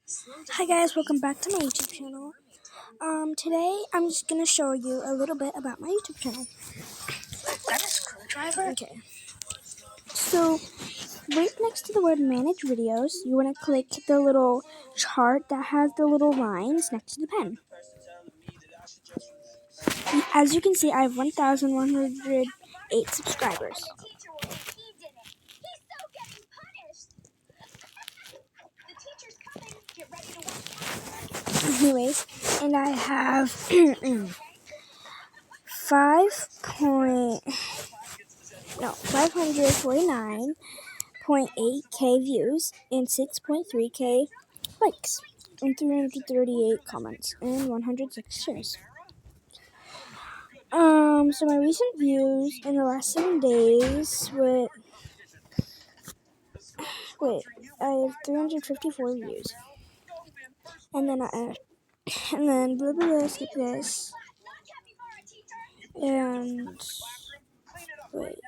Hi guys, welcome back to my YouTube channel. Today I'm just gonna show you a little bit about my YouTube channel. Got a screwdriver? Okay. So, right next to the word manage videos, you wanna click the little chart that has the little lines next to the pen. As you can see, I have 1,108 subscribers. Anyways, and I have 549.8K views and 6.3K likes and 338 comments and 106 shares. So my recent views in the last 7 days I have 354 views. And then blah blah blah, skip this. And wait,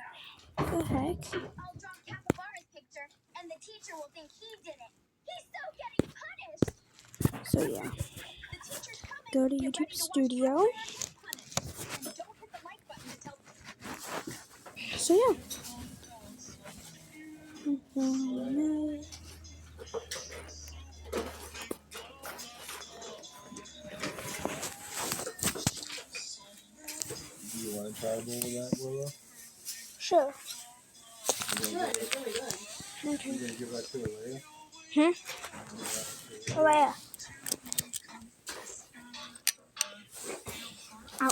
what the heck? So yeah, go to YouTube Studio. So yeah. Do you want to try a bowl of that, Willow? Sure. It's good. It's really good. Okay. You gonna give that to Alea? Alea. Ow, ow.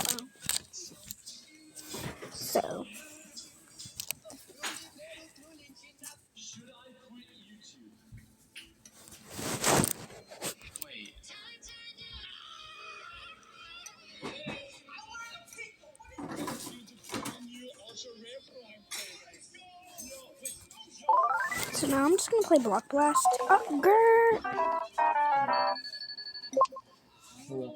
So. So now I'm just gonna play Block Blast. Oh, grr! Hello.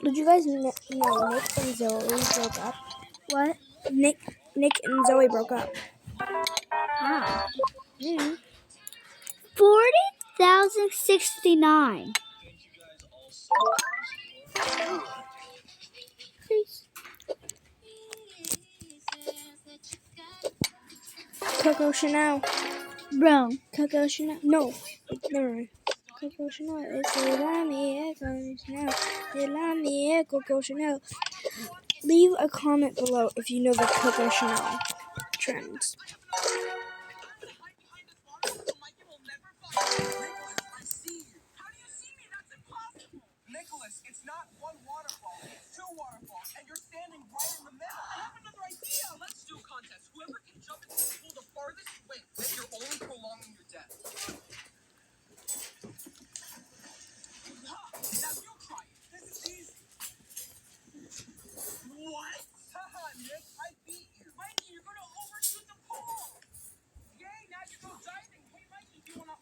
Did you guys know Nick and Zoe broke up? What? Nick and Zoe broke up. How? 40,069. Coco Chanel. Bro, Coco Chanel. No. Never mind. Coco Chanel. It's Coco Chanel. Coco Chanel. Leave a comment below if you know the Coco Chanel trends. Nicholas, it's not one waterfall, it's two waterfalls, and you're standing right in the middle. I have another idea. Let's do a contest. Whoever can jump into the pool the farthest wins. Nick, you're only prolonging your death. Now you try it. This is easy. What? Haha, Nick, I beat you. Mikey, you're going to overshoot the pool. Yay, now you go diving. Hey, Mikey, do you want to...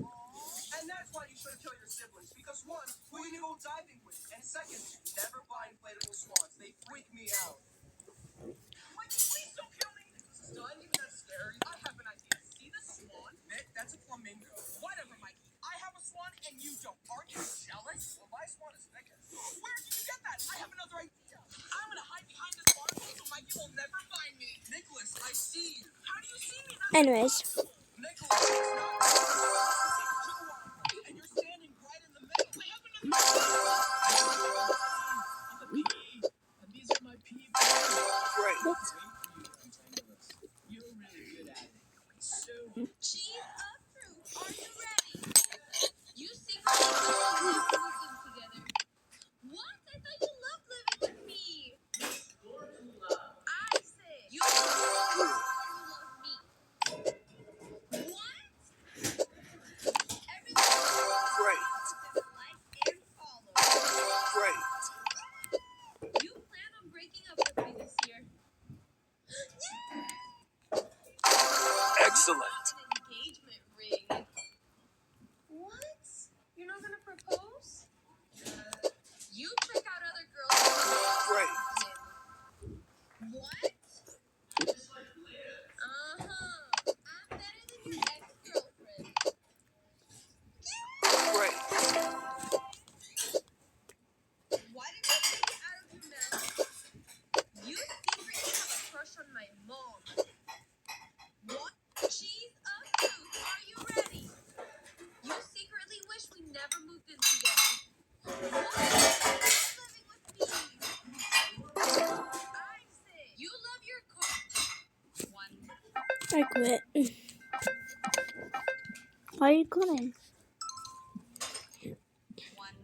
And that's why you shouldn't kill your siblings. Because one, who are you going to go diving with? And second, never buy inflatable swans. They freak me out. Mikey, please don't kill me. This is not even that scary. I have an idea. See the swan? Nick, that's a flamingo. Whatever, Mikey. I have a swan and you don't. Aren't you jealous? Well, my swan is bigger. Where did you get that? I have another idea. I'm going to hide behind this waterfall so Mikey will never find me. Nicholas, I see you. How do you see me? Anyways. Nicholas, it's not... And you're standing right in the middle. I have another... And these are my peeps. Great. You're really good at it. So... Cheese of fruit. Are you ready? You secretly love living together. What? I thought you loved living with me. I said you love me. What? Excellent. An engagement ring. What? You're not gonna propose? You check out other girls. Great. What? I'm better than your ex-girlfriend. Great. Why did you take it out of your mouth? You secretly have a crush on my mom. What? She's a fruit. Are you ready? You secretly wish we never moved in together. What? Living with me. I say, you love your car. One. I quit. Why are you quitting? One.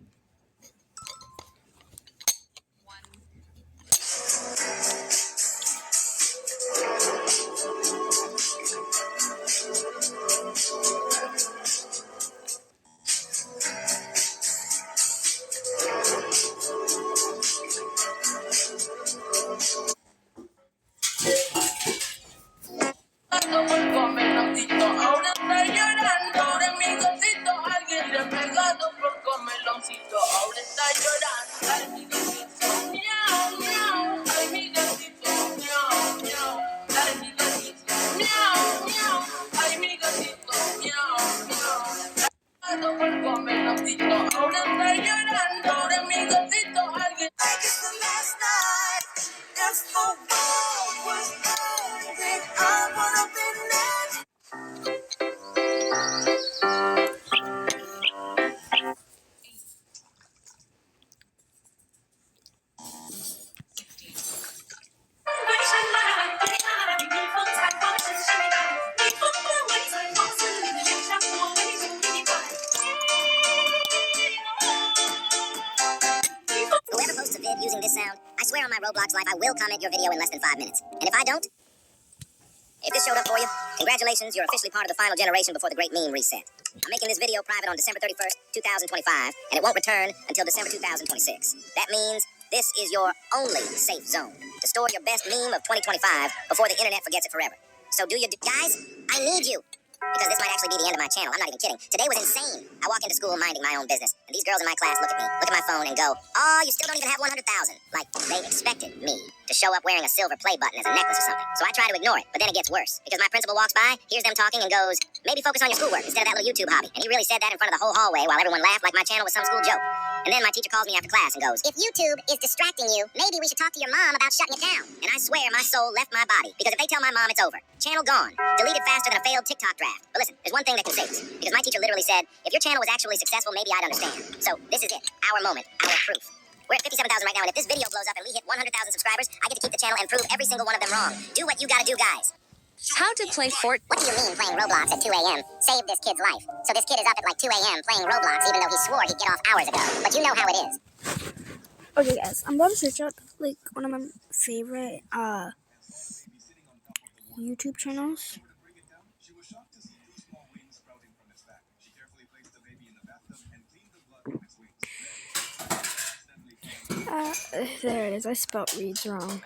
Por meloncito, ahora está llorando de mi cosito. Alguien le ha pegado por comeloncito, ahora está llorando. Ay, mi gatito, miau, miau. Ay, mi gatito, miau, miau. Ay, mi gatito, miau, miau. Ay, mi gatito, miau, miau. Por comeloncito, ahora está llorando de mi cosito. Alguien. Like it's the last night, if the world was ending, I wanna be next. Whoever posts a vid using this sound, I swear on my Roblox life I will comment your video in less than 5 minutes. And if I don't, if this showed up for you, congratulations, you're officially part of the final generation before the great meme reset. I'm making this video private on December 31st, 2025, and it won't return until December 2026. That means this is your only safe zone to store your best meme of 2025 before the internet forgets it forever. So do your guys, I need you. Because this might actually be the end of my channel. I'm not even kidding. Today was insane. I walk into school minding my own business, and these girls in my class look at me, look at my phone, and go, "Oh, you still don't even have 100,000. Like, they expected me to show up wearing a silver play button as a necklace or something. So I try to ignore it, but then it gets worse. Because my principal walks by, hears them talking, and goes, "Maybe focus on your schoolwork instead of that little YouTube hobby." And he really said that in front of the whole hallway while everyone laughed like my channel was some school joke. And then my teacher calls me after class and goes, "If YouTube is distracting you, maybe we should talk to your mom about shutting it down." And I swear my soul left my body. Because if they tell my mom it's over, channel gone, deleted faster than a failed TikTok draft. But listen, there's one thing that can save us. Because my teacher literally said, if your channel was actually successful, maybe I'd understand. So this is it. Our moment. Our proof. We're at 57,000 right now, and if this video blows up and we hit 100,000 subscribers, I get to keep the channel and prove every single one of them wrong. Do what you gotta do, guys. How to play Fort. What do you mean playing Roblox at 2 a.m.? Saved this kid's life. So this kid is up at like 2 a.m. playing Roblox even though he swore he'd get off hours ago. But you know how it is. Okay, guys, I'm about to search up like one of my favorite YouTube channels. There it is. I spelled reads wrong.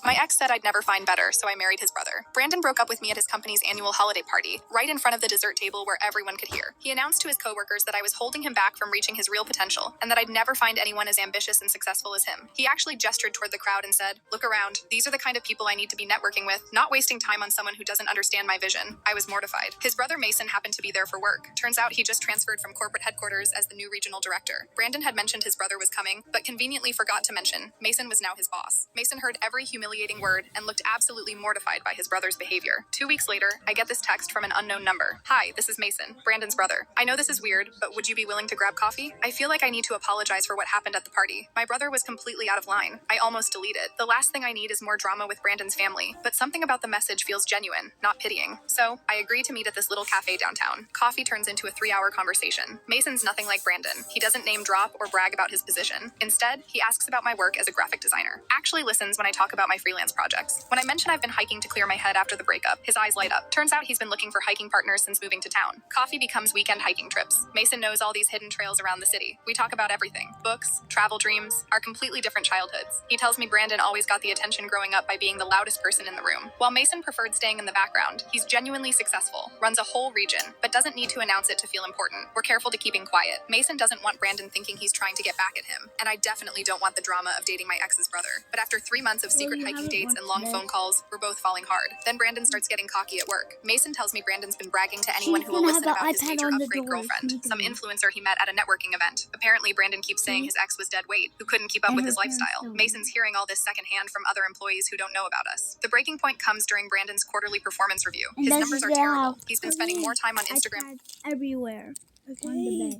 My ex said I'd never find better, so I married his brother. Brandon broke up with me at his company's annual holiday party, right in front of the dessert table where everyone could hear. He announced to his coworkers that I was holding him back from reaching his real potential, and that I'd never find anyone as ambitious and successful as him. He actually gestured toward the crowd and said, "Look around. These are the kind of people I need to be networking with, not wasting time on someone who doesn't understand my vision." I was mortified. His brother Mason happened to be there for work. Turns out he just transferred from corporate headquarters as the new regional director. Brandon had mentioned his brother was coming, but conveniently forgot to mention Mason was now his boss. Mason heard every humiliating word and looked absolutely mortified by his brother's behavior. 2 weeks later, I get this text from an unknown number. "Hi, this is Mason, Brandon's brother. I know this is weird, but would you be willing to grab coffee? I feel like I need to apologize for what happened at the party. My brother was completely out of line. I almost deleted. The last thing I need is more drama with Brandon's family, but something about the message feels genuine, not pitying. So, I agree to meet at this little cafe downtown. Coffee turns into a 3-hour conversation. Mason's nothing like Brandon. He doesn't name drop or brag about his position. Instead, he asks about my work as a graphic designer. Actually listens when I talk about my freelance projects. When I mention I've been hiking to clear my head after the breakup, his eyes light up. Turns out he's been looking for hiking partners since moving to town. Coffee becomes weekend hiking trips. Mason knows all these hidden trails around the city. We talk about everything: books, travel dreams, our completely different childhoods. He tells me Brandon always got the attention growing up by being the loudest person in the room. While Mason preferred staying in the background, he's genuinely successful, runs a whole region, but doesn't need to announce it to feel important. We're careful to keeping quiet. Mason doesn't want Brandon thinking he's trying to get back at him, and I definitely don't want the drama of dating my ex's brother. But after 3 months of secret hiking dates and long phone calls, we're both falling hard. Then Brandon starts getting cocky at work. Mason tells me Brandon's been bragging to anyone who will listen about his major upgrade girlfriend, some influencer he met at a networking event. Apparently, Brandon keeps saying his ex was dead weight, who couldn't keep up with his lifestyle. Mason's hearing all this secondhand from other employees who don't know about us. The breaking point comes during Brandon's quarterly performance review. His numbers are terrible. He's been spending more time on Instagram everywhere. Okay.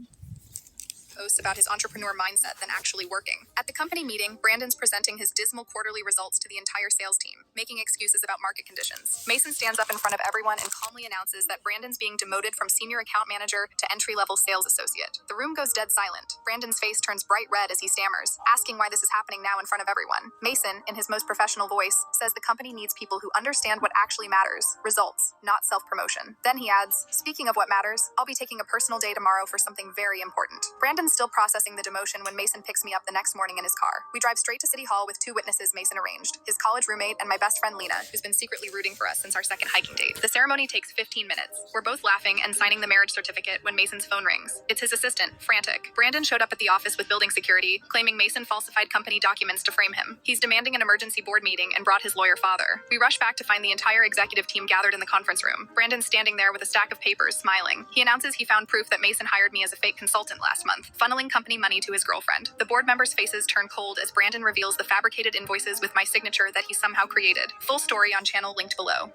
posts about his entrepreneur mindset than actually working. At the company meeting, Brandon's presenting his dismal quarterly results to the entire sales team, making excuses about market conditions. Mason stands up in front of everyone and calmly announces that Brandon's being demoted from senior account manager to entry-level sales associate. The room goes dead silent. Brandon's face turns bright red as he stammers, asking why this is happening now in front of everyone. Mason, in his most professional voice, says the company needs people who understand what actually matters: results, not self-promotion. Then he adds, "Speaking of what matters, I'll be taking a personal day tomorrow for something very important." Brandon's still processing the demotion when Mason picks me up the next morning in his car. We drive straight to City Hall with 2 witnesses Mason arranged: his college roommate and my best friend Lena, who's been secretly rooting for us since our second hiking date. The ceremony takes 15 minutes. We're both laughing and signing the marriage certificate when Mason's phone rings. It's his assistant, frantic. Brandon showed up at the office with building security, claiming Mason falsified company documents to frame him. He's demanding an emergency board meeting and brought his lawyer father. We rush back to find the entire executive team gathered in the conference room. Brandon's standing there with a stack of papers, smiling. He announces he found proof that Mason hired me as a fake consultant last month, funneling company money to his girlfriend. The board members' faces turn cold as Brandon reveals the fabricated invoices with my signature that he somehow created. Full story on channel linked below.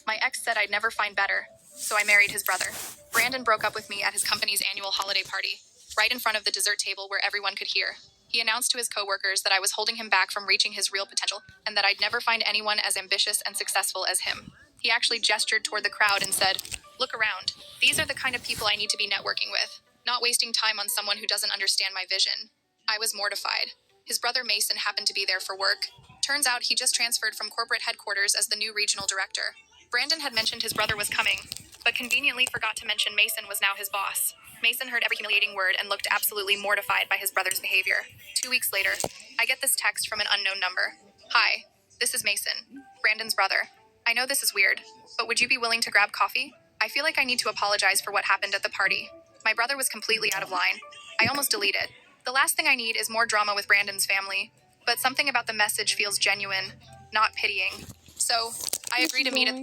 My ex said I'd never find better, so I married his brother. Brandon broke up with me at his company's annual holiday party, right in front of the dessert table where everyone could hear. He announced to his coworkers that I was holding him back from reaching his real potential and that I'd never find anyone as ambitious and successful as him. He actually gestured toward the crowd and said, "Look around. These are the kind of people I need to be networking with, not wasting time on someone who doesn't understand my vision." I was mortified. His brother Mason happened to be there for work. Turns out he just transferred from corporate headquarters as the new regional director. Brandon had mentioned his brother was coming, but conveniently forgot to mention Mason was now his boss. Mason heard every humiliating word and looked absolutely mortified by his brother's behavior. 2 weeks later, I get this text from an unknown number. "Hi, this is Mason, Brandon's brother. I know this is weird, but would you be willing to grab coffee? I feel like I need to apologize for what happened at the party. My brother was completely out of line. I almost delete it. The last thing I need is more drama with Brandon's family, but something about the message feels genuine, not pitying. So, I agree to meet at..."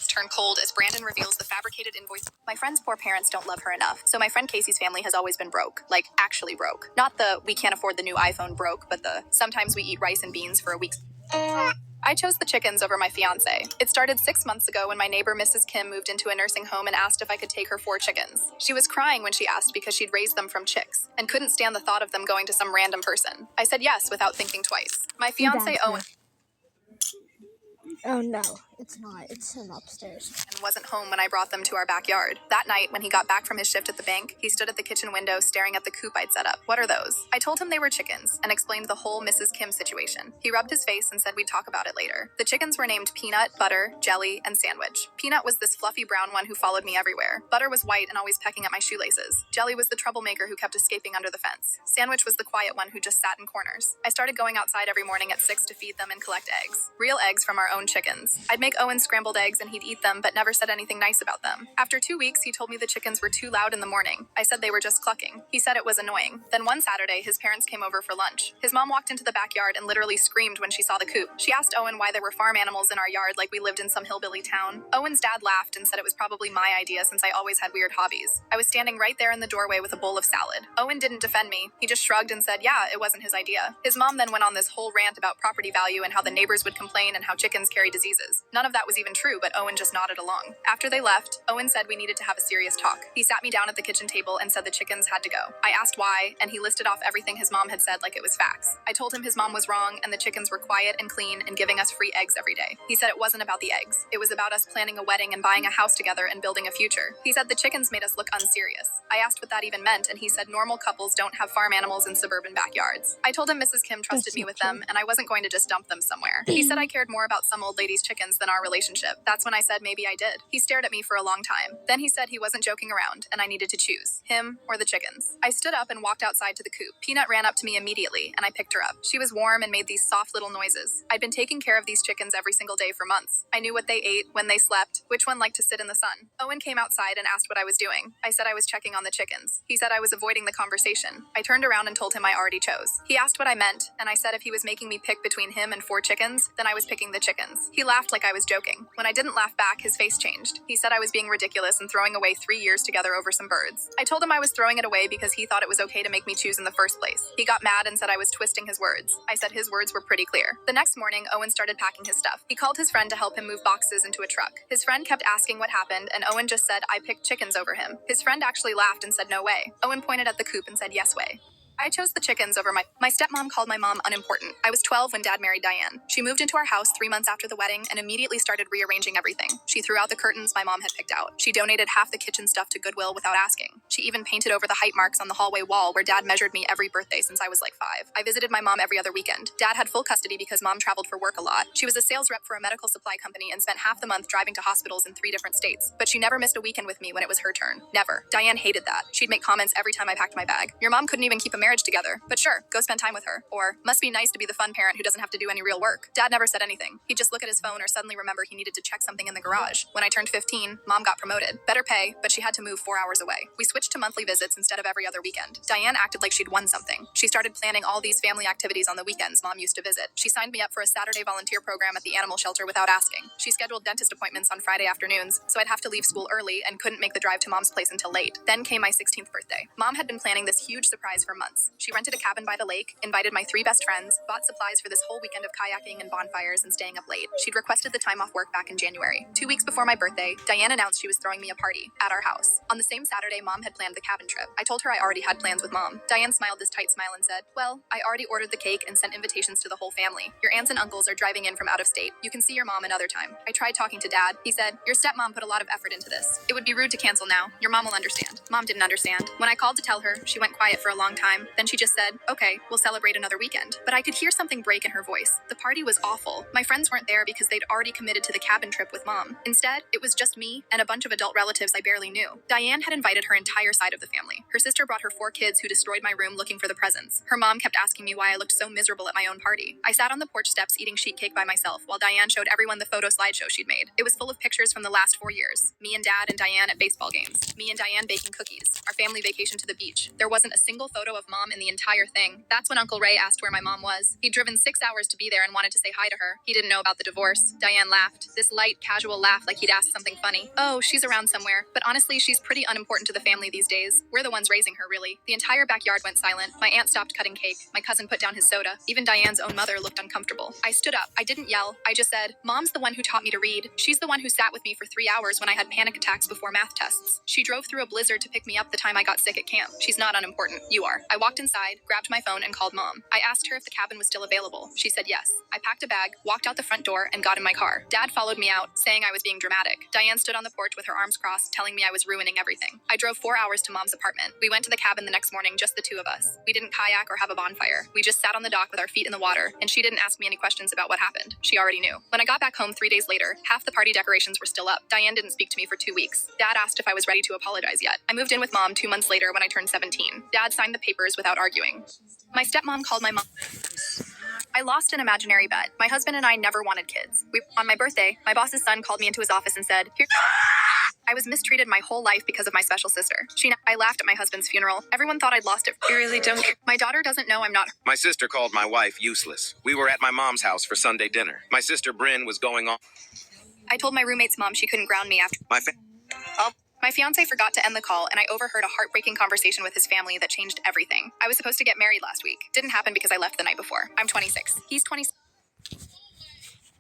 Turn cold as Brandon reveals the fabricated invoice. My friend's poor parents don't love her enough, so my friend Casey's family has always been broke. Like, actually broke. Not the "we can't afford the new iPhone" broke, but the "sometimes we eat rice and beans for a week." I chose the chickens over my fiance. It started 6 months ago when my neighbor Mrs. Kim moved into a nursing home and asked if I could take her 4 chickens. She was crying when she asked because she'd raised them from chicks and couldn't stand the thought of them going to some random person. I said yes without thinking twice. My fiance Owen Oh no, it's not. It's him upstairs. and wasn't home when I brought them to our backyard. That night, when he got back from his shift at the bank, he stood at the kitchen window staring at the coop I'd set up. "What are those?" I told him they were chickens and explained the whole Mrs. Kim situation. He rubbed his face and said we'd talk about it later. The chickens were named Peanut, Butter, Jelly, and Sandwich. Peanut was this fluffy brown one who followed me everywhere. Butter was white and always pecking at my shoelaces. Jelly was the troublemaker who kept escaping under the fence. Sandwich was the quiet one who just sat in corners. I started going outside every morning at 6 to feed them and collect eggs. Real eggs from our own chickens. I'd make Owen scrambled eggs and he'd eat them, but never said anything nice about them. After 2 weeks, he told me the chickens were too loud in the morning. I said they were just clucking. He said it was annoying. Then one Saturday, his parents came over for lunch. His mom walked into the backyard and literally screamed when she saw the coop. She asked Owen why there were farm animals in our yard like we lived in some hillbilly town. Owen's dad laughed and said it was probably my idea since I always had weird hobbies. I was standing right there in the doorway with a bowl of salad. Owen didn't defend me. He just shrugged and said, yeah, it wasn't his idea. His mom then went on this whole rant about property value and how the neighbors would complain and how chickens carry diseases. None of that was even true, but Owen just nodded along. After they left, Owen said we needed to have a serious talk. He sat me down at the kitchen table and said the chickens had to go. I asked why, and he listed off everything his mom had said like it was facts. I told him his mom was wrong and the chickens were quiet and clean and giving us free eggs every day. He said it wasn't about the eggs. It was about us planning a wedding and buying a house together and building a future. He said the chickens made us look unserious. I asked what that even meant, and he said normal couples don't have farm animals in suburban backyards. I told him Mrs. Kim trusted me with them, and I wasn't going to just dump them somewhere. He said I cared more about some old lady's chickens than our relationship. That's when I said maybe I did. He stared at me for a long time. Then he said he wasn't joking around, and I needed to choose him or the chickens. I stood up and walked outside to the coop. Peanut ran up to me immediately, and I picked her up. She was warm and made these soft little noises. I'd been taking care of these chickens every single day for months. I knew what they ate, when they slept, which one liked to sit in the sun. Owen came outside and asked what I was doing. I said I was checking on the chickens. He said I was avoiding the conversation. I turned around and told him I already chose. He asked what I meant, and I said if he was making me pick between him and 4 chickens, then I was picking the chickens. He laughed like I was joking. When I didn't laugh back, his face changed. He said I was being ridiculous and throwing away 3 years together over some birds. I told him I was throwing it away because he thought it was okay to make me choose in the first place. He got mad and said I was twisting his words. I said his words were pretty clear. The next morning, Owen started packing his stuff. He called his friend to help him move boxes into a truck. His friend kept asking what happened, and Owen just said I picked chickens over him. His friend actually laughed and said no way. Owen pointed at the coop and said yes way. I chose the chickens over my stepmom called my mom unimportant. I was 12 when Dad married Diane. She moved into our house 3 months after the wedding and immediately started rearranging everything. She threw out the curtains my mom had picked out. She donated half the kitchen stuff to Goodwill without asking. She even painted over the height marks on the hallway wall where Dad measured me every birthday since I was like 5. I visited my mom every other weekend. Dad had full custody because Mom traveled for work a lot. She was a sales rep for a medical supply company and spent half the month driving to hospitals in 3 different states. But she never missed a weekend with me when it was her turn. Never. Diane hated that. She'd make comments every time I packed my bag. Your mom couldn't even keep a marriage together. But sure, go spend time with her. Or, must be nice to be the fun parent who doesn't have to do any real work. Dad never said anything. He'd just look at his phone or suddenly remember he needed to check something in the garage. When I turned 15, Mom got promoted. Better pay, but she had to move 4 hours away. We switched to monthly visits instead of every other weekend. Diane acted like she'd won something. She started planning all these family activities on the weekends Mom used to visit. She signed me up for a Saturday volunteer program at the animal shelter without asking. She scheduled dentist appointments on Friday afternoons, so I'd have to leave school early and couldn't make the drive to Mom's place until late. Then came my 16th birthday. Mom had been planning this huge surprise for months. She rented a cabin by the lake, invited my 3 best friends, bought supplies for this whole weekend of kayaking and bonfires and staying up late. She'd requested the time off work back in January. 2 weeks before my birthday, Diane announced she was throwing me a party at our house. On the same Saturday, Mom had planned the cabin trip. I told her I already had plans with Mom. Diane smiled this tight smile and said, well, I already ordered the cake and sent invitations to the whole family. Your aunts and uncles are driving in from out of state. You can see your mom another time. I tried talking to Dad. He said, your stepmom put a lot of effort into this. It would be rude to cancel now. Your mom will understand. Mom didn't understand. When I called to tell her, she went quiet for a long time. Then she just said, okay, we'll celebrate another weekend. But I could hear something break in her voice. The party was awful. My friends weren't there because they'd already committed to the cabin trip with Mom. Instead, it was just me and a bunch of adult relatives I barely knew. Diane had invited her entire side of the family. Her sister brought her 4 kids who destroyed my room looking for the presents. Her mom kept asking me why I looked so miserable at my own party. I sat on the porch steps eating sheet cake by myself while Diane showed everyone the photo slideshow she'd made. It was full of pictures from the last 4 years. Me and Dad and Diane at baseball games. Me and Diane baking cookies. Our family vacation to the beach. There wasn't a single photo of Mom in the entire thing. That's when Uncle Ray asked where my mom was. He'd driven 6 hours to be there and wanted to say hi to her. He didn't know about the divorce. Diane laughed. This light, casual laugh like he'd asked something funny. Oh, she's around somewhere. But honestly, she's pretty unimportant to the family these days. We're the ones raising her, really. The entire backyard went silent. My aunt stopped cutting cake. My cousin put down his soda. Even Diane's own mother looked uncomfortable. I stood up. I didn't yell. I just said, Mom's the one who taught me to read. She's the one who sat with me for 3 hours when I had panic attacks before math tests. She drove through a blizzard to pick me up the time I got sick at camp. She's not unimportant. You are. I walked inside, grabbed my phone, and called Mom. I asked her if the cabin was still available. She said yes. I packed a bag, walked out the front door, and got in my car. Dad followed me out, saying I was being dramatic. Diane stood on the porch with her arms crossed, telling me I was ruining everything. I drove 4 hours to Mom's apartment. We went to the cabin the next morning, just the 2 of us. We didn't kayak or have a bonfire. We just sat on the dock with our feet in the water, and she didn't ask me any questions about what happened. She already knew. When I got back home 3 days later, half the party decorations were still up. Diane didn't speak to me for 2 weeks. Dad asked if I was ready to apologize yet. I moved in with Mom 2 months later when I turned 17. Dad signed the papers without arguing. My stepmom called my mom. I lost an imaginary bet. My husband and I never wanted kids. On my birthday, my boss's son called me into his office and said, here. I was mistreated my whole life because of my special sister. I laughed at my husband's funeral. Everyone thought I'd lost it. I really don't care. My daughter doesn't know I'm not. My sister called my wife useless. We were at my mom's house for Sunday dinner. My sister Bryn was going on. I told my roommate's mom she couldn't ground me after. My fiance forgot to end the call, and I overheard a heartbreaking conversation with his family that changed everything. I was supposed to get married last week. Didn't happen because I left the night before. I'm 26. He's 20.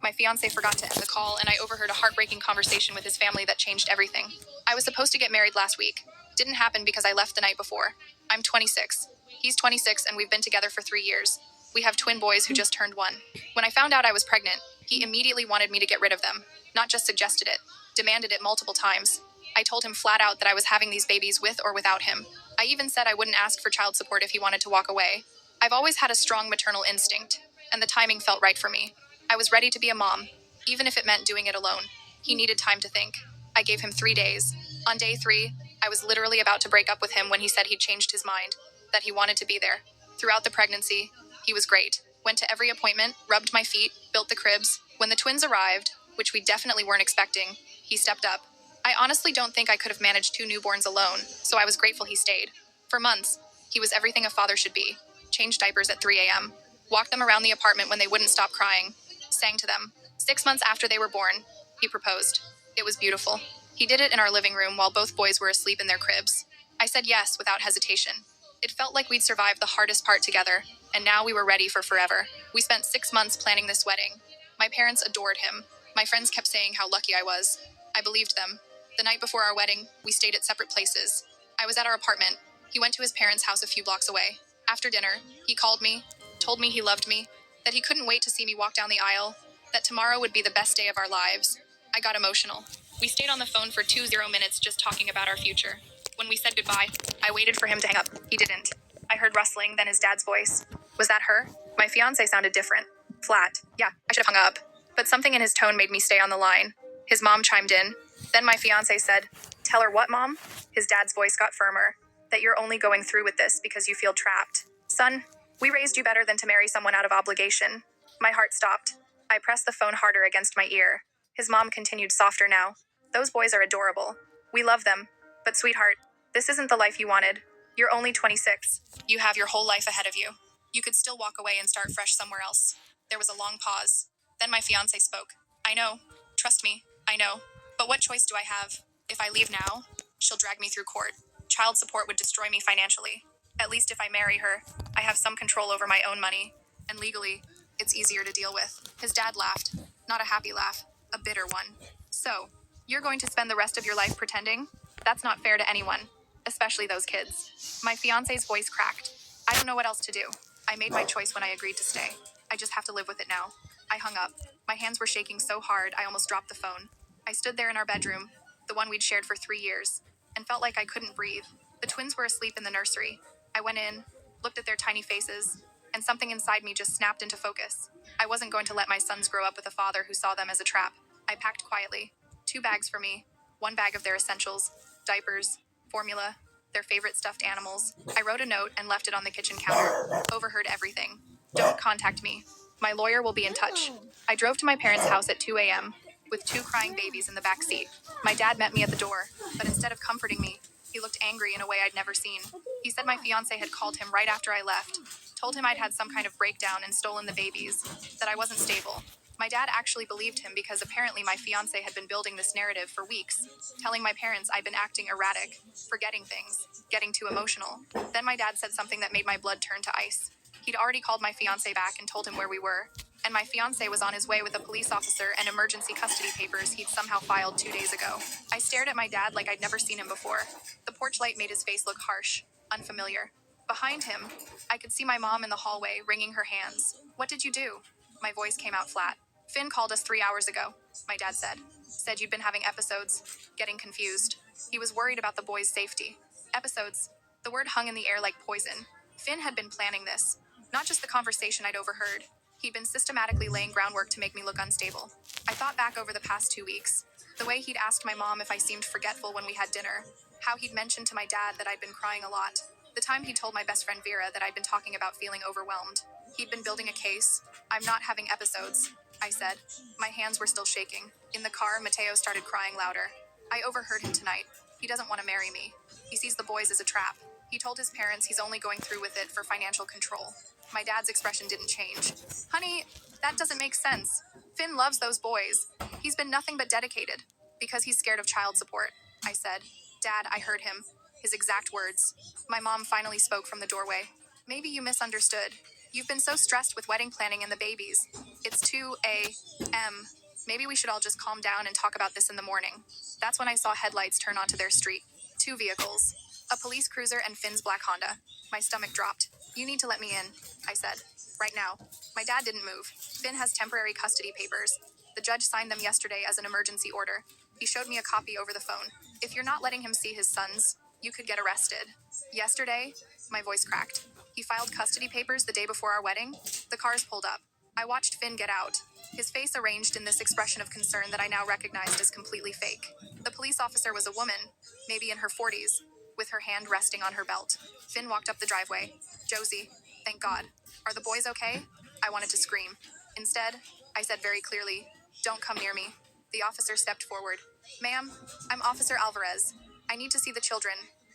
My fiance forgot to end the call, and I overheard a heartbreaking conversation with his family that changed everything. I was supposed to get married last week. Didn't happen because I left the night before. I'm 26. He's 26, and we've been together for 3 years. We have twin boys who just turned 1. When I found out I was pregnant, he immediately wanted me to get rid of them. Not just suggested it, demanded it multiple times. I told him flat out that I was having these babies with or without him. I even said I wouldn't ask for child support if he wanted to walk away. I've always had a strong maternal instinct, and the timing felt right for me. I was ready to be a mom, even if it meant doing it alone. He needed time to think. I gave him 3 days. On day 3, I was literally about to break up with him when he said he'd changed his mind, that he wanted to be there. Throughout the pregnancy, he was great. Went to every appointment, rubbed my feet, built the cribs. When the twins arrived, which we definitely weren't expecting, he stepped up. I honestly don't think I could have managed 2 newborns alone, so I was grateful he stayed. For months, he was everything a father should be. Changed diapers at 3 a.m., walked them around the apartment when they wouldn't stop crying, sang to them. 6 months after they were born, he proposed. It was beautiful. He did it in our living room while both boys were asleep in their cribs. I said yes without hesitation. It felt like we'd survived the hardest part together, and now we were ready for forever. We spent 6 months planning this wedding. My parents adored him. My friends kept saying how lucky I was. I believed them. The night before our wedding, we stayed at separate places. I was at our apartment. He went to his parents' house a few blocks away. After dinner, he called me, told me he loved me, that he couldn't wait to see me walk down the aisle, that tomorrow would be the best day of our lives. I got emotional. We stayed on the phone for 20 minutes just talking about our future. When we said goodbye, I waited for him to hang up. He didn't. I heard rustling, then his dad's voice. Was that her? My fiancé sounded different. Flat. Yeah, I should have hung up. But something in his tone made me stay on the line. His mom chimed in. Then my fiancé said, "Tell her what, Mom?" His dad's voice got firmer. That you're only going through with this because you feel trapped. Son, we raised you better than to marry someone out of obligation. My heart stopped. I pressed the phone harder against my ear. His mom continued softer now. Those boys are adorable. We love them. But sweetheart, this isn't the life you wanted. You're only 26. You have your whole life ahead of you. You could still walk away and start fresh somewhere else. There was a long pause. Then my fiancé spoke. I know. Trust me, I know. But what choice do I have? If I leave now, she'll drag me through court. Child support would destroy me financially. At least if I marry her, I have some control over my own money. And legally, it's easier to deal with. His dad laughed. Not a happy laugh, a bitter one. So, you're going to spend the rest of your life pretending? That's not fair to anyone, especially those kids. My fiancé's voice cracked. I don't know what else to do. I made my choice when I agreed to stay. I just have to live with it now. I hung up. My hands were shaking so hard I almost dropped the phone. I stood there in our bedroom, the one we'd shared for 3 years, and felt like I couldn't breathe. The twins were asleep in the nursery. I went in, looked at their tiny faces, and something inside me just snapped into focus. I wasn't going to let my sons grow up with a father who saw them as a trap. I packed quietly. 2 bags for me, 1 bag of their essentials, diapers, formula, their favorite stuffed animals. I wrote a note and left it on the kitchen counter. Overheard everything. Don't contact me. My lawyer will be in touch. I drove to my parents' house at 2 a.m. with 2 crying babies in the back seat. My dad met me at the door, but instead of comforting me, he looked angry in a way I'd never seen. He said my fiancé had called him right after I left, told him I'd had some kind of breakdown and stolen the babies, that I wasn't stable. My dad actually believed him because apparently my fiancé had been building this narrative for weeks, telling my parents I'd been acting erratic, forgetting things, getting too emotional. Then my dad said something that made my blood turn to ice. He'd already called my fiancé back and told him where we were, and my fiancé was on his way with a police officer and emergency custody papers he'd somehow filed 2 days ago. I stared at my dad like I'd never seen him before. The porch light made his face look harsh, unfamiliar. Behind him, I could see my mom in the hallway, wringing her hands. What did you do? My voice came out flat. Finn called us 3 hours ago, my dad said. Said you'd been having episodes, getting confused. He was worried about the boys' safety. Episodes. The word hung in the air like poison. Finn had been planning this. Not just the conversation I'd overheard. He'd been systematically laying groundwork to make me look unstable. I thought back over the past 2 weeks. The way he'd asked my mom if I seemed forgetful when we had dinner. How he'd mentioned to my dad that I'd been crying a lot. The time he told my best friend Vera that I'd been talking about feeling overwhelmed. He'd been building a case. I'm not having episodes, I said. My hands were still shaking. In the car, Mateo started crying louder. I overheard him tonight. He doesn't want to marry me. He sees the boys as a trap. He told his parents he's only going through with it for financial control. My dad's expression didn't change. Honey, that doesn't make sense. Finn loves those boys. He's been nothing but dedicated. Because he's scared of child support, I said. Dad, I heard him. His exact words. My mom finally spoke from the doorway. Maybe you misunderstood. You've been so stressed with wedding planning and the babies. It's 2 a.m. Maybe we should all just calm down and talk about this in the morning. That's when I saw headlights turn onto their street. 2 vehicles. A police cruiser and Finn's black Honda. My stomach dropped. You need to let me in, I said. Right now. My dad didn't move. Finn has temporary custody papers. The judge signed them yesterday as an emergency order. He showed me a copy over the phone. If you're not letting him see his sons, you could get arrested. Yesterday, my voice cracked. He filed custody papers the day before our wedding. The cars pulled up. I watched Finn get out, his face arranged in this expression of concern that I now recognized as completely fake. The police officer was a woman, maybe in her 40s, with her hand resting on her belt. Finn walked up the driveway. Josie, thank God. Are the boys okay? I wanted to scream. Instead, I said very clearly, don't come near me. The officer stepped forward. Ma'am, I'm Officer Alvarez. I need to see the children.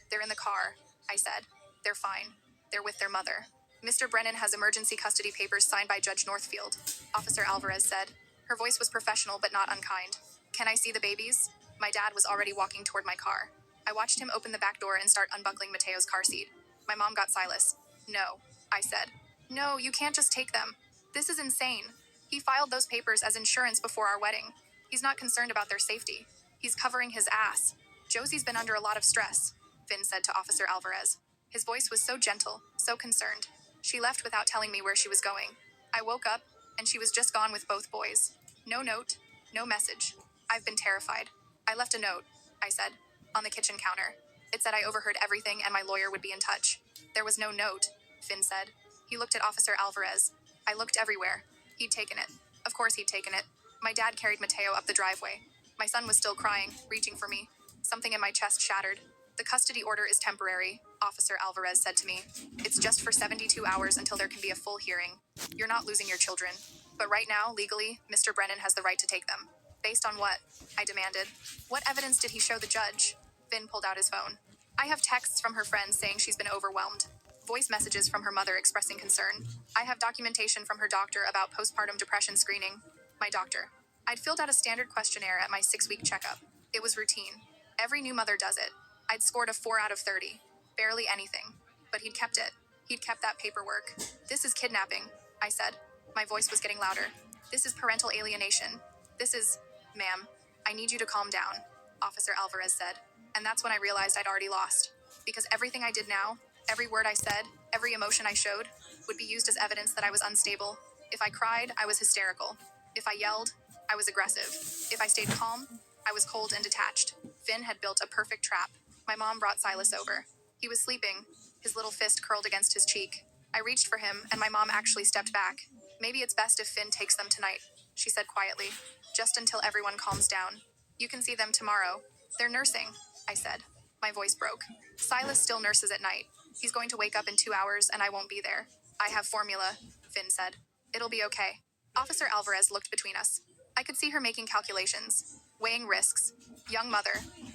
They're in the car, I said. They're fine. They're with their mother. Mr. Brennan has emergency custody papers signed by Judge Northfield, Officer Alvarez said. Her voice was professional but not unkind. Can I see the babies? My dad was already walking toward my car. I watched him open the back door and start unbuckling Mateo's car seat. My mom got Silas. No, I said. No, you can't just take them. This is insane. He filed those papers as insurance before our wedding. He's not concerned about their safety. He's covering his ass. Josie's been under a lot of stress, Finn said to Officer Alvarez. His voice was so gentle, so concerned. She left without telling me where she was going. I woke up, and she was just gone with both boys. No note, no message. I've been terrified. I left a note, I said, on the kitchen counter. It said I overheard everything and my lawyer would be in touch. There was no note, Finn said. He looked at Officer Alvarez. I looked everywhere. He'd taken it. Of course he'd taken it. My dad carried Mateo up the driveway. My son was still crying, reaching for me. Something in my chest shattered. The custody order is temporary, Officer Alvarez said to me. It's just for 72 hours until there can be a full hearing. You're not losing your children. But right now, legally, Mr. Brennan has the right to take them. Based on what? I demanded. What evidence did he show the judge? Finn pulled out his phone. I have texts from her friends saying she's been overwhelmed. Voice messages from her mother expressing concern. I have documentation from her doctor about postpartum depression screening. My doctor. I'd filled out a standard questionnaire at my 6-week checkup. It was routine. Every new mother does it. I'd scored a 4 out of 30. Barely anything. But he'd kept it. He'd kept that paperwork. This is kidnapping, I said. My voice was getting louder. This is parental alienation. This is... Ma'am, I need you to calm down, Officer Alvarez said. And that's when I realized I'd already lost. Because everything I did now, every word I said, every emotion I showed, would be used as evidence that I was unstable. If I cried, I was hysterical. If I yelled, I was aggressive. If I stayed calm, I was cold and detached. Finn had built a perfect trap. My mom brought Silas over. He was sleeping, his little fist curled against his cheek. I reached for him, and my mom actually stepped back. Maybe it's best if Finn takes them tonight, she said quietly, just until everyone calms down. You can see them tomorrow. They're nursing, I said. My voice broke. Silas still nurses at night. He's going to wake up in 2 hours, and I won't be there. I have formula, Finn said. It'll be okay. Officer Alvarez looked between us. I could see her making calculations, weighing risks. Young mother,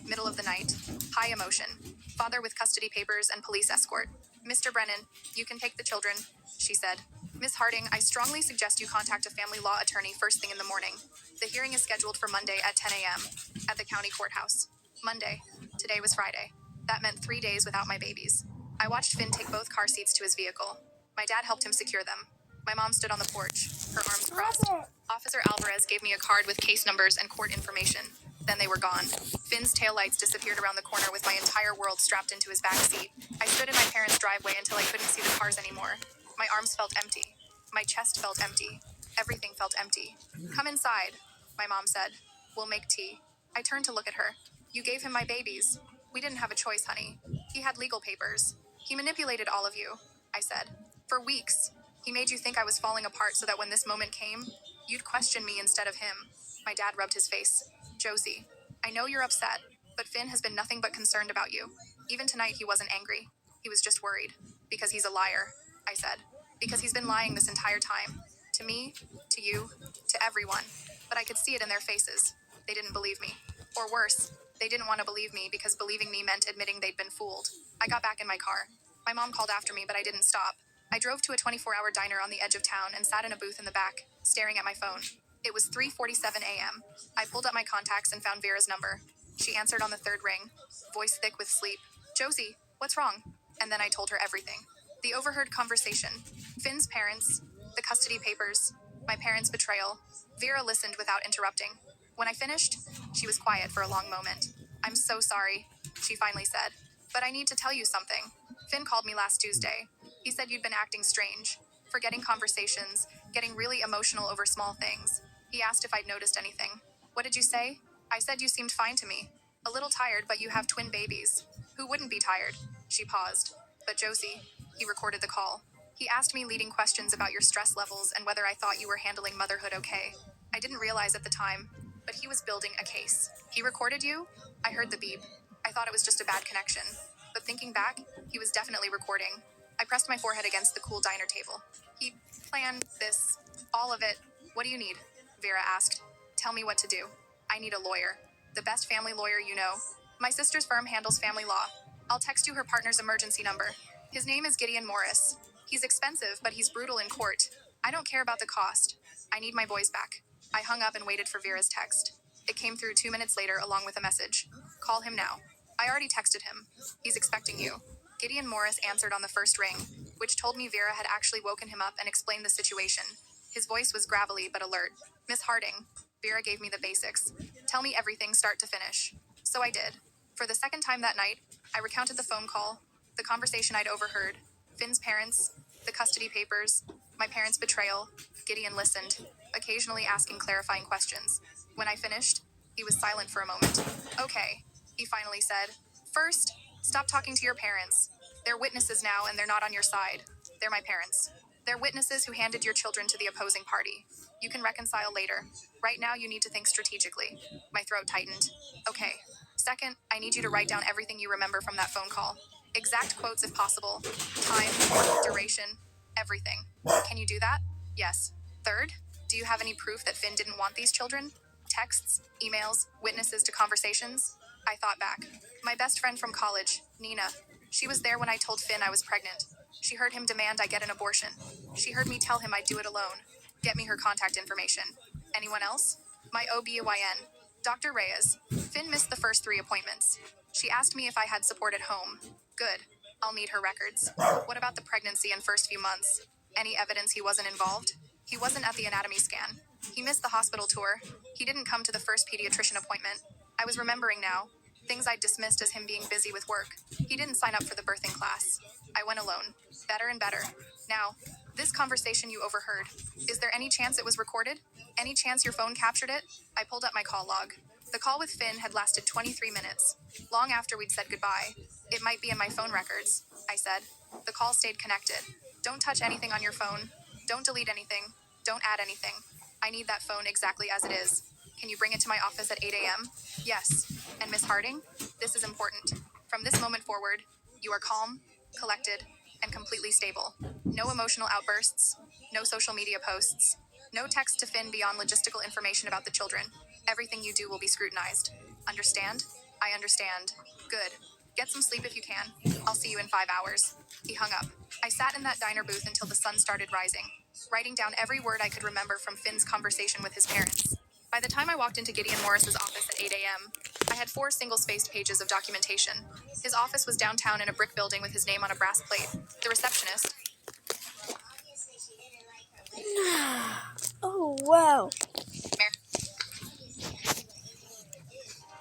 middle of the night, high emotion, father with custody papers and police escort. Mr. Brennan, you can take the children, she said. Miss Harding, I strongly suggest you contact a family law attorney first thing in the morning. The hearing is scheduled for Monday at 10 a.m. at the county courthouse. Monday. Today was Friday. That meant 3 days without my babies. I watched Finn take both car seats to his vehicle. My dad helped him secure them. My mom stood on the porch, her arms crossed. Officer Alvarez gave me a card with case numbers and court information. Then they were gone. Finn's taillights disappeared around the corner with my entire world strapped into his back seat. I stood in my parents' driveway until I couldn't see the cars anymore. My arms felt empty. My chest felt empty. Everything felt empty. Come inside, my mom said. We'll make tea. I turned to look at her. You gave him my babies. We didn't have a choice, honey. He had legal papers. He manipulated all of you, I said. For weeks. He made you think I was falling apart so that when this moment came, you'd question me instead of him. My dad rubbed his face. Josie, I know you're upset, but Finn has been nothing but concerned about you. Even tonight he wasn't angry. He was just worried. Because he's a liar, I said. Because he's been lying this entire time. To me, to you, to everyone. But I could see it in their faces. They didn't believe me. Or worse, they didn't want to believe me because believing me meant admitting they'd been fooled. I got back in my car. My mom called after me, but I didn't stop. I drove to a 24-hour diner on the edge of town and sat in a booth in the back, staring at my phone. It was 3:47 a.m. I pulled up my contacts and found Vera's number. She answered on the third ring, voice thick with sleep. Josie, what's wrong? And then I told her everything. The overheard conversation, Finn's parents, the custody papers, my parents' betrayal. Vera listened without interrupting. When I finished, she was quiet for a long moment. I'm so sorry, she finally said. But I need to tell you something. Finn called me last Tuesday. He said you'd been acting strange, forgetting conversations, getting really emotional over small things. He asked if I'd noticed anything. What did you say? I said you seemed fine to me. A little tired, but you have twin babies. Who wouldn't be tired? She paused. But Josie, he recorded the call. He asked me leading questions about your stress levels and whether I thought you were handling motherhood okay. I didn't realize at the time, but he was building a case. He recorded you? I heard the beep. I thought it was just a bad connection. But thinking back, he was definitely recording. I pressed my forehead against the cool diner table. He planned this, all of it. What do you need? Vera asked. Tell me what to do. I need a lawyer. The best family lawyer you know. My sister's firm handles family law. I'll text you her partner's emergency number. His name is Gideon Morris. He's expensive, but he's brutal in court. I don't care about the cost. I need my boys back. I hung up and waited for Vera's text. It came through 2 minutes later along with a message. Call him now. I already texted him. He's expecting you. Gideon Morris answered on the first ring, which told me Vera had actually woken him up and explained the situation. His voice was gravelly but alert. Miss Harding. Vera gave me the basics. Tell me everything start to finish. So I did. For the second time that night, I recounted the phone call, the conversation I'd overheard, Finn's parents, the custody papers, my parents' betrayal. Gideon listened, occasionally asking clarifying questions. When I finished, he was silent for a moment. Okay, he finally said. First, stop talking to your parents. They're witnesses now and they're not on your side. They're my parents. They're witnesses who handed your children to the opposing party. You can reconcile later. Right now, you need to think strategically. My throat tightened. Okay. Second, I need you to write down everything you remember from that phone call. Exact quotes if possible. Time, duration, everything. Can you do that? Yes. Third, do you have any proof that Finn didn't want these children? Texts, emails, witnesses to conversations? I thought back. My best friend from college, Nina. She was there when I told Finn I was pregnant. She heard him demand I get an abortion. She heard me tell him I'd do it alone. Get me her contact information. Anyone else? My OBGYN, Dr. Reyes. Finn missed the first 3 appointments. She asked me if I had support at home. Good. I'll need her records. What about the pregnancy and first few months? Any evidence he wasn't involved? He wasn't at the anatomy scan. He missed the hospital tour. He didn't come to the first pediatrician appointment. I was remembering now. Things I'd dismissed as him being busy with work. He didn't sign up for the birthing class. I went alone. Better and better. Now, this conversation you overheard. Is there any chance it was recorded? Any chance your phone captured it? I pulled up my call log. The call with Finn had lasted 23 minutes. Long after we'd said goodbye. It might be in my phone records, I said. The call stayed connected. Don't touch anything on your phone. Don't delete anything. Don't add anything. I need that phone exactly as it is. Can you bring it to my office at 8 a.m.? Yes. And Miss Harding? This is important. From this moment forward, you are calm, collected, and completely stable. No emotional outbursts. No social media posts. No text to Finn beyond logistical information about the children. Everything you do will be scrutinized. Understand? I understand. Good. Get some sleep if you can. I'll see you in 5 hours. He hung up. I sat in that diner booth until the sun started rising, writing down every word I could remember from Finn's conversation with his parents. By the time I walked into Gideon Morris's office at 8 a.m., I had 4 single-spaced pages of documentation. His office was downtown in a brick building with his name on a brass plate. The receptionist. Oh, wow.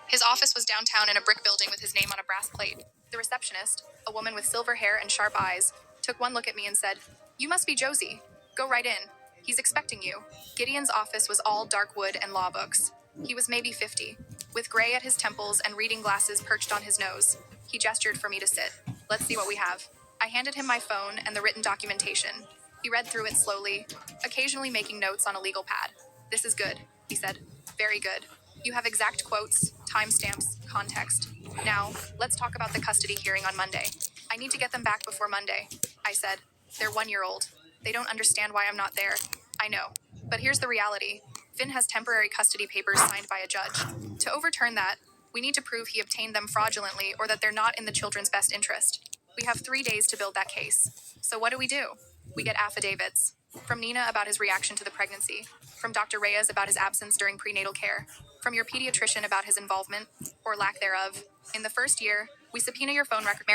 His office was downtown in a brick building with his name on a brass plate. The receptionist, a woman with silver hair and sharp eyes, took one look at me and said, "You must be Josie. Go right in. He's expecting you." Gideon's office was all dark wood and law books. He was maybe 50, with gray at his temples and reading glasses perched on his nose. He gestured for me to sit. "Let's see what we have." I handed him my phone and the written documentation. He read through it slowly, occasionally making notes on a legal pad. "This is good," he said. "Very good. You have exact quotes, timestamps, context. Now, let's talk about the custody hearing on Monday. I need to get them back before Monday," I said. "They're 1-year-old. They don't understand why I'm not there." "I know. But here's the reality. Finn has temporary custody papers signed by a judge. To overturn that, we need to prove he obtained them fraudulently or that they're not in the children's best interest. We have 3 days to build that case. So what do? We get affidavits. From Nina about his reaction to the pregnancy. From Dr. Reyes about his absence during prenatal care. From your pediatrician about his involvement, or lack thereof. In the first year, we subpoena your phone record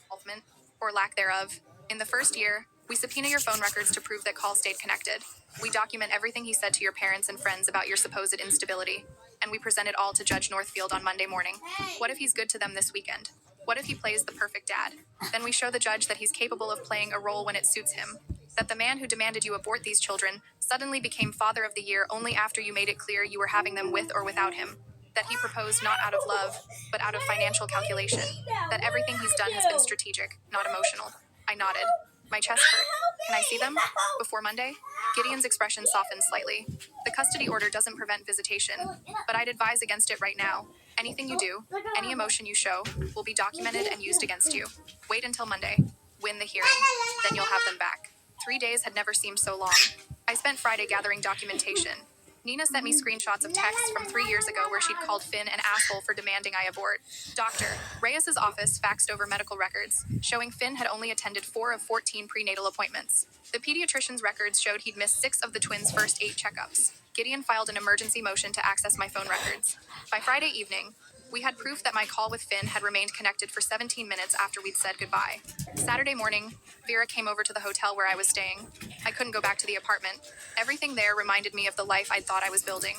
involvement, or lack thereof. In the first year, we subpoena your phone records to prove that call stayed connected. We document everything he said to your parents and friends about your supposed instability. And we present it all to Judge Northfield on Monday morning. What if he's good to them this weekend? What if he plays the perfect dad? Then we show the judge that he's capable of playing a role when it suits him. That the man who demanded you abort these children suddenly became father of the year only after you made it clear you were having them with or without him. That he proposed not out of love, but out of financial calculation. That everything he's done has been strategic, not emotional. I nodded. My chest hurt. Can I see them? Before Monday? Gideon's expression softened slightly. The custody order doesn't prevent visitation, but I'd advise against it right now. Anything you do, any emotion you show, will be documented and used against you. Wait until Monday. Win the hearing. Then you'll have them back. 3 days had never seemed so long. I spent Friday gathering documentation. Nina sent me screenshots of texts from 3 years ago where she'd called Finn an asshole for demanding I abort. Doctor, Reyes's office faxed over medical records, showing Finn had only attended 4 of 14 prenatal appointments. The pediatrician's records showed he'd missed 6 of the twins' first 8 checkups. Gideon filed an emergency motion to access my phone records. By Friday evening, we had proof that my call with Finn had remained connected for 17 minutes after we'd said goodbye. Saturday morning, Vera came over to the hotel where I was staying. I couldn't go back to the apartment. Everything there reminded me of the life I'd thought I was building.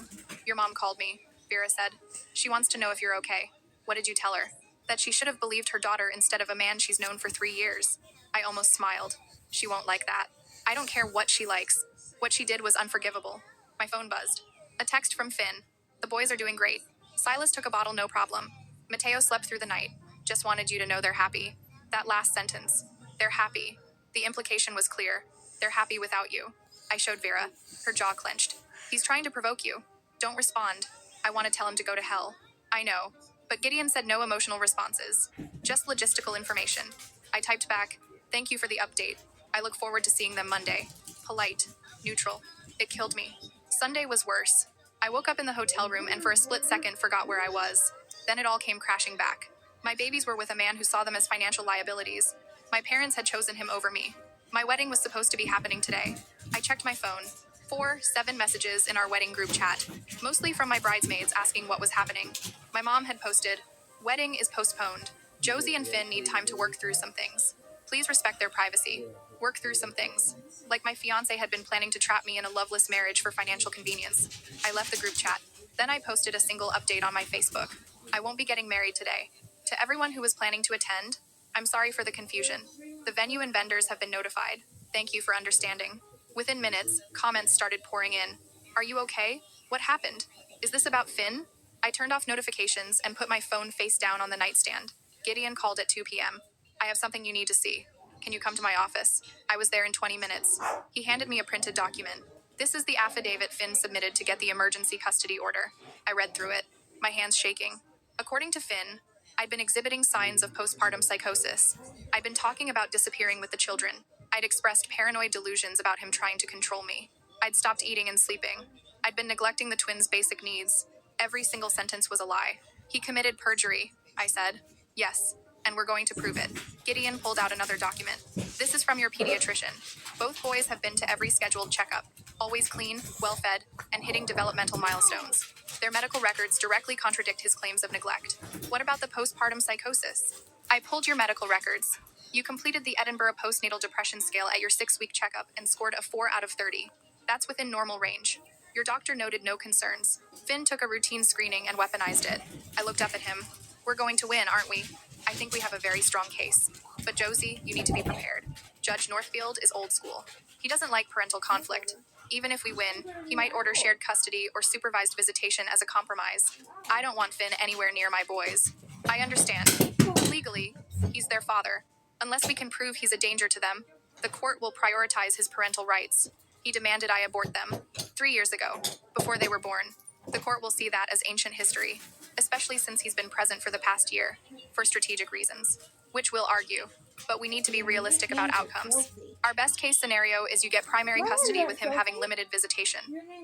Your mom called me, Vera said. She wants to know if you're okay. What did you tell her? That she should have believed her daughter instead of a man she's known for 3 years. I almost smiled. She won't like that. I don't care what she likes. What she did was unforgivable. My phone buzzed. A text from Finn. The boys are doing great. Silas took a bottle, no problem. Mateo slept through the night. Just wanted you to know they're happy. That last sentence. They're happy. The implication was clear. They're happy without you. I showed Vera. Her jaw clenched. He's trying to provoke you. Don't respond. I want to tell him to go to hell. I know. But Gideon said no emotional responses. Just logistical information. I typed back, thank you for the update. I look forward to seeing them Monday. Polite. Neutral. It killed me. Sunday was worse. I woke up in the hotel room and for a split second forgot where I was. Then it all came crashing back. My babies were with a man who saw them as financial liabilities. My parents had chosen him over me. My wedding was supposed to be happening today. I checked my phone. 7 messages in our wedding group chat, mostly from my bridesmaids asking what was happening. My mom had posted, wedding is postponed. Josie and Finn need time to work through some things. Please respect their privacy. Work through some things. Like my fiance had been planning to trap me in a loveless marriage for financial convenience. I left the group chat. Then I posted a single update on my Facebook. I won't be getting married today. To everyone who was planning to attend, I'm sorry for the confusion. The venue and vendors have been notified. Thank you for understanding. Within minutes, comments started pouring in. Are you okay? What happened? Is this about Finn? I turned off notifications and put my phone face down on the nightstand. Gideon called at 2 p.m. I have something you need to see. Can you come to my office? I was there in 20 minutes. He handed me a printed document. This is the affidavit Finn submitted to get the emergency custody order. I read through it, my hands shaking. According to Finn, I'd been exhibiting signs of postpartum psychosis. I'd been talking about disappearing with the children. I'd expressed paranoid delusions about him trying to control me. I'd stopped eating and sleeping. I'd been neglecting the twins' basic needs. Every single sentence was a lie. He committed perjury, I said. Yes, and we're going to prove it. Gideon pulled out another document. This is from your pediatrician. Both boys have been to every scheduled checkup. Always clean, well-fed, and hitting developmental milestones. Their medical records directly contradict his claims of neglect. What about the postpartum psychosis? I pulled your medical records. You completed the Edinburgh Postnatal Depression Scale at your 6-week checkup and scored a 4 out of 30. That's within normal range. Your doctor noted no concerns. Finn took a routine screening and weaponized it. I looked up at him. We're going to win, aren't we? I think we have a very strong case. But Josie, you need to be prepared. Judge Northfield is old school. He doesn't like parental conflict. Even if we win, he might order shared custody or supervised visitation as a compromise. I don't want Finn anywhere near my boys. I understand. Legally, he's their father. Unless we can prove he's a danger to them, the court will prioritize his parental rights. He demanded I abort them 3 years ago, before they were born. The court will see that as ancient history, especially since he's been present for the past year, for strategic reasons, which we'll argue. But we need to be realistic about outcomes. Our best case scenario is you get primary custody with him having limited visitation.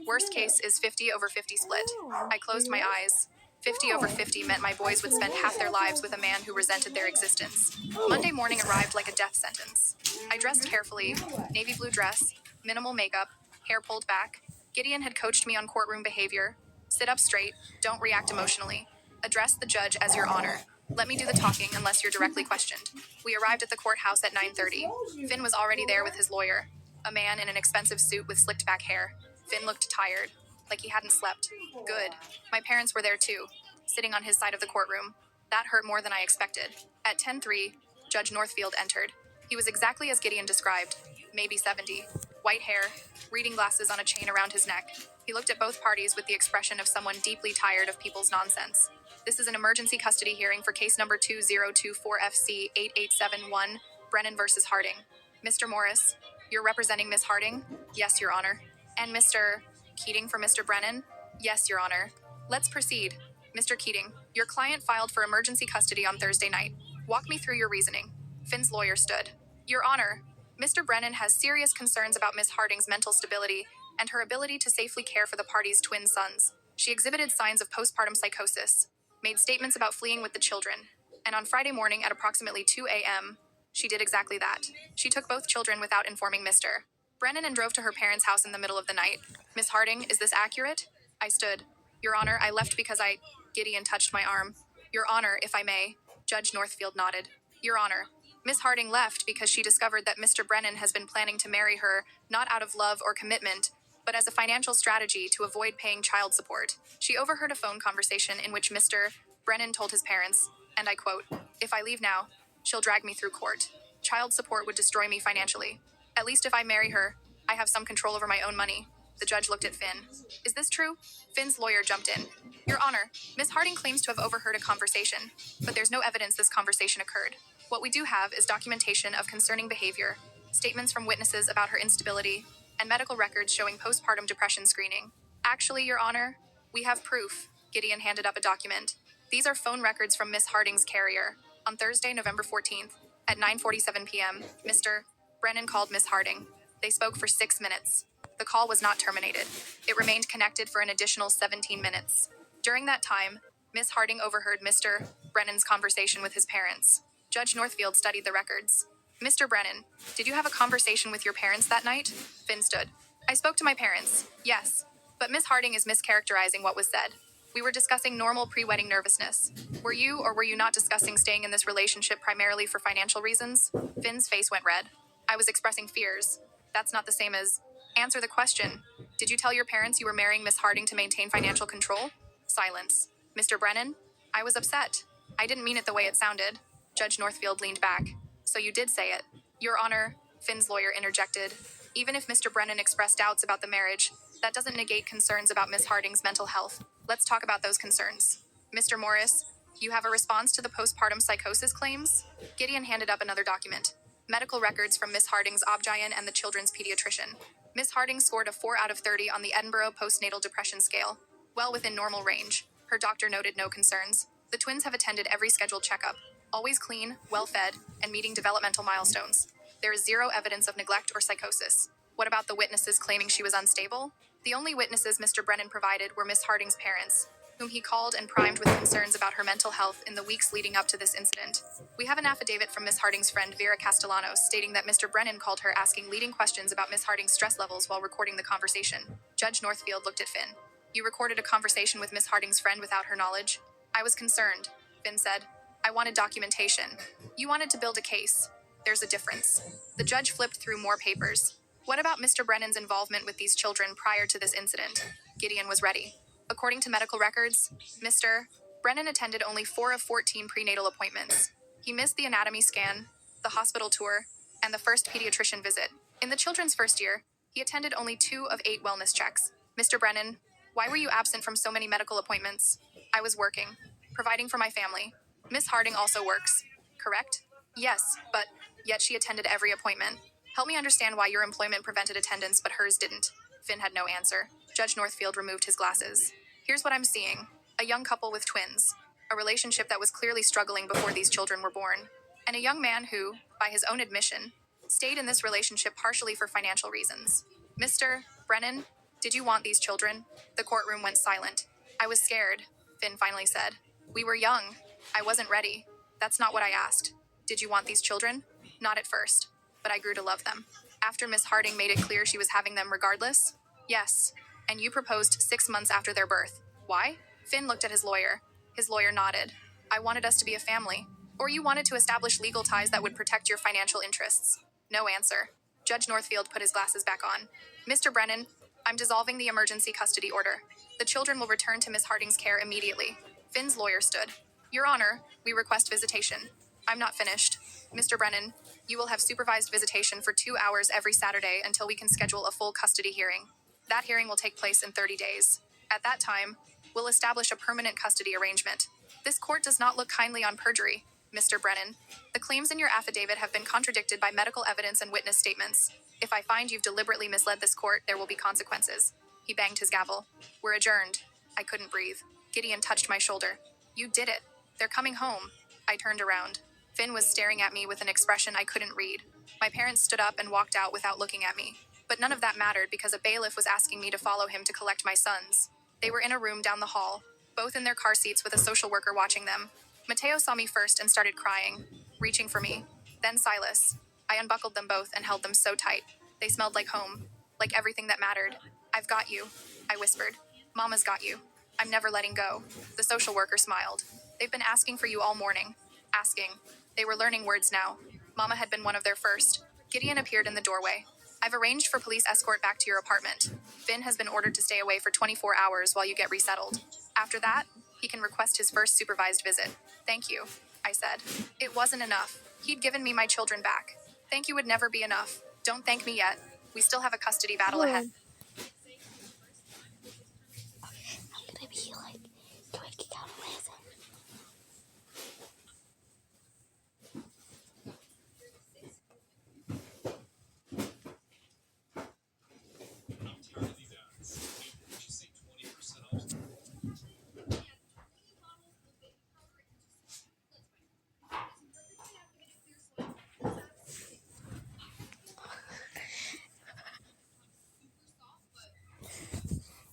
Worst case is 50/50 split. I closed my eyes. 50/50 meant my boys would spend half their lives with a man who resented their existence. Monday morning arrived like a death sentence. I dressed carefully, navy blue dress, minimal makeup, hair pulled back. Gideon had coached me on courtroom behavior. Sit up straight, don't react emotionally. Address the judge as your honor. Let me do the talking unless you're directly questioned. We arrived at the courthouse at 9:30. Finn was already there with his lawyer, a man in an expensive suit with slicked back hair. Finn looked tired, like he hadn't slept. Good. My parents were there too, sitting on his side of the courtroom. That hurt more than I expected. At 10:03, Judge Northfield entered. He was exactly as Gideon described. maybe 70. White hair, reading glasses on a chain around his neck. He looked at both parties with the expression of someone deeply tired of people's nonsense. This is an emergency custody hearing for case number 2024FC8871, Brennan versus Harding. Mr. Morris, you're representing Miss Harding? Yes, Your Honor. And Mr. Keating for Mr. Brennan? Yes, Your Honor. Let's proceed. Mr. Keating, your client filed for emergency custody on Thursday night. Walk me through your reasoning. Finn's lawyer stood. Your Honor, Mr. Brennan has serious concerns about Miss Harding's mental stability and her ability to safely care for the party's twin sons. She exhibited signs of postpartum psychosis, made statements about fleeing with the children, and on Friday morning at approximately 2 a.m., she did exactly that. She took both children without informing Mr. Brennan and drove to her parents' house in the middle of the night. Miss Harding, is this accurate? I stood. Your Honor, I left because Gideon touched my arm. Your Honor, if I may. Judge Northfield nodded. Your Honor, Miss Harding left because she discovered that Mr. Brennan has been planning to marry her not out of love or commitment, but as a financial strategy to avoid paying child support. She overheard a phone conversation in which Mr. Brennan told his parents, and I quote, "If I leave now, she'll drag me through court. Child support would destroy me financially. At least if I marry her, I have some control over my own money." The judge looked at Finn. Is this true? Finn's lawyer jumped in. Your Honor, Miss Harding claims to have overheard a conversation, but there's no evidence this conversation occurred. What we do have is documentation of concerning behavior, statements from witnesses about her instability, and medical records showing postpartum depression screening. Actually, Your Honor, we have proof. Gideon handed up a document. These are phone records from Miss Harding's carrier. On Thursday, November 14th, at 9:47 p.m., Mr. Brennan called Miss Harding. They spoke for 6 minutes. The call was not terminated. It remained connected for an additional 17 minutes. During that time, Miss Harding overheard Mr. Brennan's conversation with his parents. Judge Northfield studied the records. Mr. Brennan, did you have a conversation with your parents that night? Finn stood. I spoke to my parents, yes. But Miss Harding is mischaracterizing what was said. We were discussing normal pre-wedding nervousness. Were you or were you not discussing staying in this relationship primarily for financial reasons? Finn's face went red. I was expressing fears. That's not the same as... Answer the question. Did you tell your parents you were marrying Miss Harding to maintain financial control? Silence. Mr. Brennan? I was upset. I didn't mean it the way it sounded. Judge Northfield leaned back. So you did say it. Your Honor, Finn's lawyer interjected. Even if Mr. Brennan expressed doubts about the marriage, that doesn't negate concerns about Miss Harding's mental health. Let's talk about those concerns. Mr. Morris, you have a response to the postpartum psychosis claims? Gideon handed up another document. Medical records from Miss Harding's OBGYN and the children's pediatrician. Miss Harding scored a 4 out of 30 on the Edinburgh Postnatal Depression Scale, well within normal range. Her doctor noted no concerns. The twins have attended every scheduled checkup, always clean, well-fed, and meeting developmental milestones. There is zero evidence of neglect or psychosis. What about the witnesses claiming she was unstable? The only witnesses Mr. Brennan provided were Miss Harding's parents, whom he called and primed with concerns about her mental health in the weeks leading up to this incident. We have an affidavit from Miss Harding's friend Vera Castellanos stating that Mr. Brennan called her asking leading questions about Miss Harding's stress levels while recording the conversation. Judge Northfield looked at Finn. You recorded a conversation with Miss Harding's friend without her knowledge? I was concerned, Finn said. I wanted documentation. You wanted to build a case. There's a difference. The judge flipped through more papers. What about Mr. Brennan's involvement with these children prior to this incident? Gideon was ready. According to medical records, Mr. Brennan attended only 4 of 14 prenatal appointments. He missed the anatomy scan, the hospital tour, and the first pediatrician visit. In the children's first year, he attended only 2 of 8 wellness checks. Mr. Brennan, why were you absent from so many medical appointments? I was working, providing for my family. Miss Harding also works, correct? Yes, but yet she attended every appointment. Help me understand why your employment prevented attendance but hers didn't. Finn had no answer. Judge Northfield removed his glasses. Here's what I'm seeing. A young couple with twins. A relationship that was clearly struggling before these children were born. And a young man who, by his own admission, stayed in this relationship partially for financial reasons. Mr. Brennan, did you want these children? The courtroom went silent. I was scared, Finn finally said. We were young. I wasn't ready. That's not what I asked. Did you want these children? Not at first, but I grew to love them. After Miss Harding made it clear she was having them regardless? Yes. And you proposed 6 months after their birth. Why? Finn looked at his lawyer. His lawyer nodded. I wanted us to be a family. Or you wanted to establish legal ties that would protect your financial interests. No answer. Judge Northfield put his glasses back on. Mr. Brennan, I'm dissolving the emergency custody order. The children will return to Miss Harding's care immediately. Finn's lawyer stood. Your Honor, we request visitation. I'm not finished. Mr. Brennan, you will have supervised visitation for 2 hours every Saturday until we can schedule a full custody hearing. That hearing will take place in 30 days. At that time, we'll establish a permanent custody arrangement. This court does not look kindly on perjury, Mr. Brennan. The claims in your affidavit have been contradicted by medical evidence and witness statements. If I find you've deliberately misled this court, there will be consequences. He banged his gavel. We're adjourned. I couldn't breathe. Gideon touched my shoulder. You did it. They're coming home. I turned around. Finn was staring at me with an expression I couldn't read. My parents stood up and walked out without looking at me. But none of that mattered because a bailiff was asking me to follow him to collect my sons. They were in a room down the hall, both in their car seats with a social worker watching them. Mateo saw me first and started crying, reaching for me. Then Silas. I unbuckled them both and held them so tight. They smelled like home, like everything that mattered. I've got you, I whispered. Mama's got you. I'm never letting go. The social worker smiled. They've been asking for you all morning. Asking. They were learning words now. Mama had been one of their first. Gideon appeared in the doorway. I've arranged for police escort back to your apartment. Finn has been ordered to stay away for 24 hours while you get resettled. After that, he can request his first supervised visit. Thank you, I said. It wasn't enough. He'd given me my children back. Thank you would never be enough. Don't thank me yet. We still have a custody battle Hold ahead. on. I'm gonna be like, do I kick out a lesson?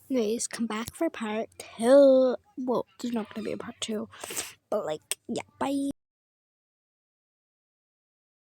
Anyways, come back for part 2. Well, there's not gonna be a part 2, but like, yeah, bye.